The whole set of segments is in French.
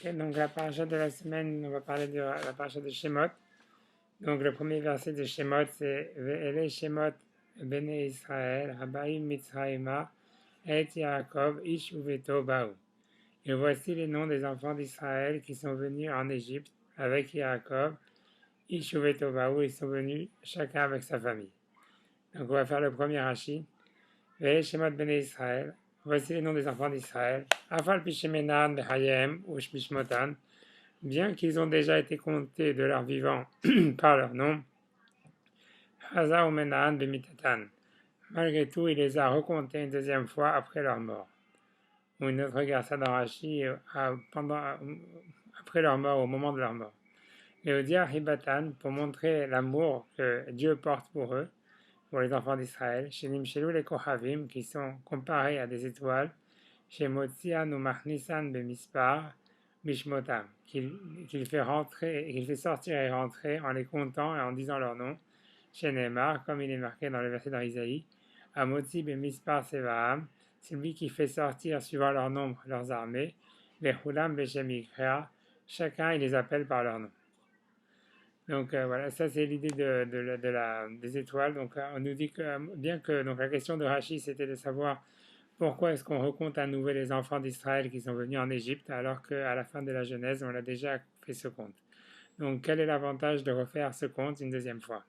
Et donc la paracha de la semaine, on va parler de la paracha de Shemot. Donc le premier verset de Shemot, c'est Ve'ele Shemot Bene Israël, Habaim Mitzraïma, Et Yaakov, Ish Uveto Baou. Et voici les noms des enfants d'Israël qui sont venus en Égypte avec Yaakov, Ish Uveto Baou, ils sont venus chacun avec sa famille. Donc on va faire le premier Rashi. Ve'ele Shemot Bene Israël, voici les noms des enfants d'Israël, Afal Pishemenan Behayem, Ush Bishmotan, bien qu'ils ont déjà été comptés de leur vivant par leur nom, Haza ou Menaan Bemitatan. Malgré tout, il les a recomptés une deuxième fois après leur mort. Ou une autre regarde ça dans Rashi, après leur mort, au moment de leur mort. Léodia Hibatan, pour montrer l'amour que Dieu porte pour eux, pour les enfants d'Israël, chez Nimshelu les Kohavim, qui sont comparés à des étoiles, chez Motsian ou Machnisan Bemispar, Bishmotam, qu'il fait sortir et rentrer en les comptant et en disant leur nom, chez Neymar, comme il est marqué dans le verset dans Isaïe, Amotzi Bemispar Sevaam, c'est lui qui fait sortir suivant leur nombre leurs armées, les Hulam Beshem Ikra, chacun il les appelle par leur nom. Donc voilà, ça c'est l'idée des étoiles. Donc on nous dit que bien que donc la question de Rashi c'était de savoir pourquoi est-ce qu'on recompte à nouveau les enfants d'Israël qui sont venus en Égypte alors qu'à la fin de la Genèse on a déjà fait ce compte. Donc quel est l'avantage de refaire ce compte une deuxième fois?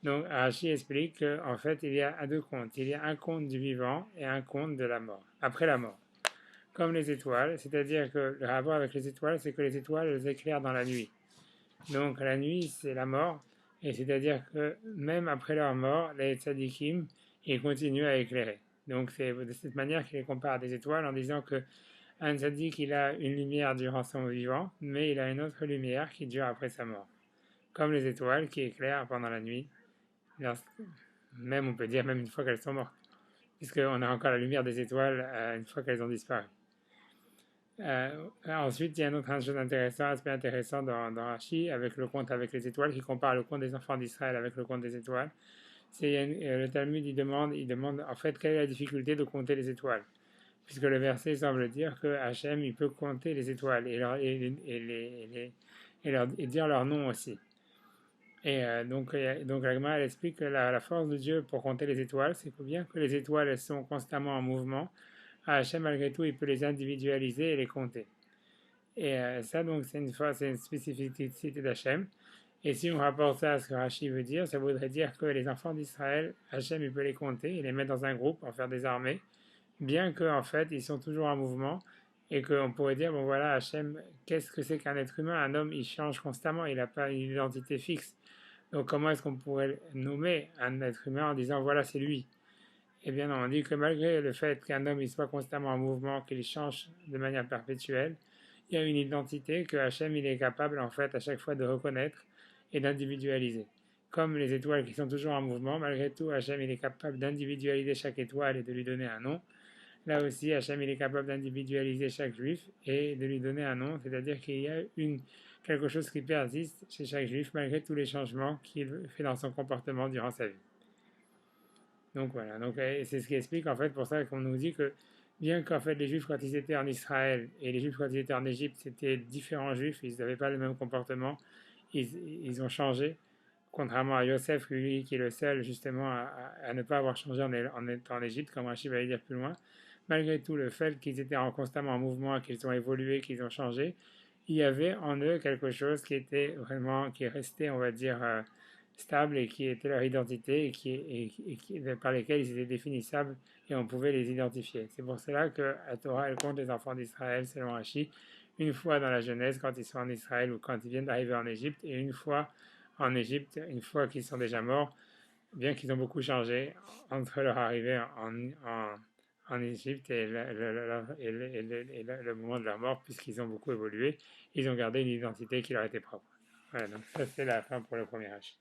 Donc Rashi explique qu'en fait il y a deux comptes. Il y a un compte du vivant et un compte de la mort, après la mort. Comme les étoiles, c'est-à-dire que le rapport avec les étoiles c'est que les étoiles elles éclairent dans la nuit. Donc la nuit, c'est la mort, et c'est-à-dire que même après leur mort, les tzadikim, ils continuent à éclairer. Donc c'est de cette manière qu'il les compare à des étoiles en disant que un tzadik, il a une lumière durant son vivant, mais il a une autre lumière qui dure après sa mort. Comme les étoiles qui éclairent pendant la nuit, même on peut dire même une fois qu'elles sont mortes, puisqu'on a encore la lumière des étoiles une fois qu'elles ont disparu. Ensuite, il y a un autre chose intéressant, aspect intéressant dans Rashi, avec le conte avec les étoiles, qui compare le conte des enfants d'Israël avec le conte des étoiles. Le Talmud, il demande en fait quelle est la difficulté de compter les étoiles. Puisque le verset semble dire que Hachem, il peut compter les étoiles et dire leur nom aussi. Et donc la Gemara, elle explique que la force de Dieu pour compter les étoiles, c'est que bien que les étoiles elles sont constamment en mouvement, Hachem, malgré tout, il peut les individualiser et les compter. Et ça, donc, c'est une spécificité d'Hachem. Et si on rapporte ça à ce que Rashi veut dire, ça voudrait dire que les enfants d'Israël, Hachem, il peut les compter, il les met dans un groupe, en faire des armées, bien qu'en fait, ils sont toujours en mouvement, et qu'on pourrait dire, bon voilà, Hachem, qu'est-ce que c'est qu'un être humain? Un homme, il change constamment, il n'a pas une identité fixe. Donc comment est-ce qu'on pourrait nommer un être humain en disant, voilà, c'est lui? Eh bien non, on dit que malgré le fait qu'un homme il soit constamment en mouvement, qu'il change de manière perpétuelle, il y a une identité que Hachem il est capable en fait à chaque fois de reconnaître et d'individualiser. Comme les étoiles qui sont toujours en mouvement, malgré tout Hachem il est capable d'individualiser chaque étoile et de lui donner un nom. Là aussi Hachem il est capable d'individualiser chaque juif et de lui donner un nom, c'est-à-dire qu'il y a quelque chose qui persiste chez chaque juif malgré tous les changements qu'il fait dans son comportement durant sa vie. Donc voilà, donc c'est ce qui explique en fait pour ça qu'on nous dit que bien qu'en fait les juifs quand ils étaient en Israël et les juifs quand ils étaient en Égypte c'était différents juifs, ils n'avaient pas le même comportement, ils ont changé, contrairement à Yosef lui qui est le seul justement à ne pas avoir changé en étant en Égypte, comme Rachid va le dire plus loin. Malgré tout le fait qu'ils étaient constamment en mouvement, qu'ils ont évolué, qu'ils ont changé, il y avait en eux quelque chose qui était vraiment, qui restait on va dire stable et qui était leur identité par lesquels ils étaient définissables et on pouvait les identifier. C'est pour cela que la Torah elle compte les enfants d'Israël selon Rashi une fois dans la Genèse quand ils sont en Israël ou quand ils viennent d'arriver en Égypte et une fois en Égypte une fois qu'ils sont déjà morts, bien qu'ils ont beaucoup changé entre leur arrivée en Égypte et le moment de leur mort puisqu'ils ont beaucoup évolué, ils ont gardé une identité qui leur était propre. Voilà, donc ça c'est la fin pour le premier H.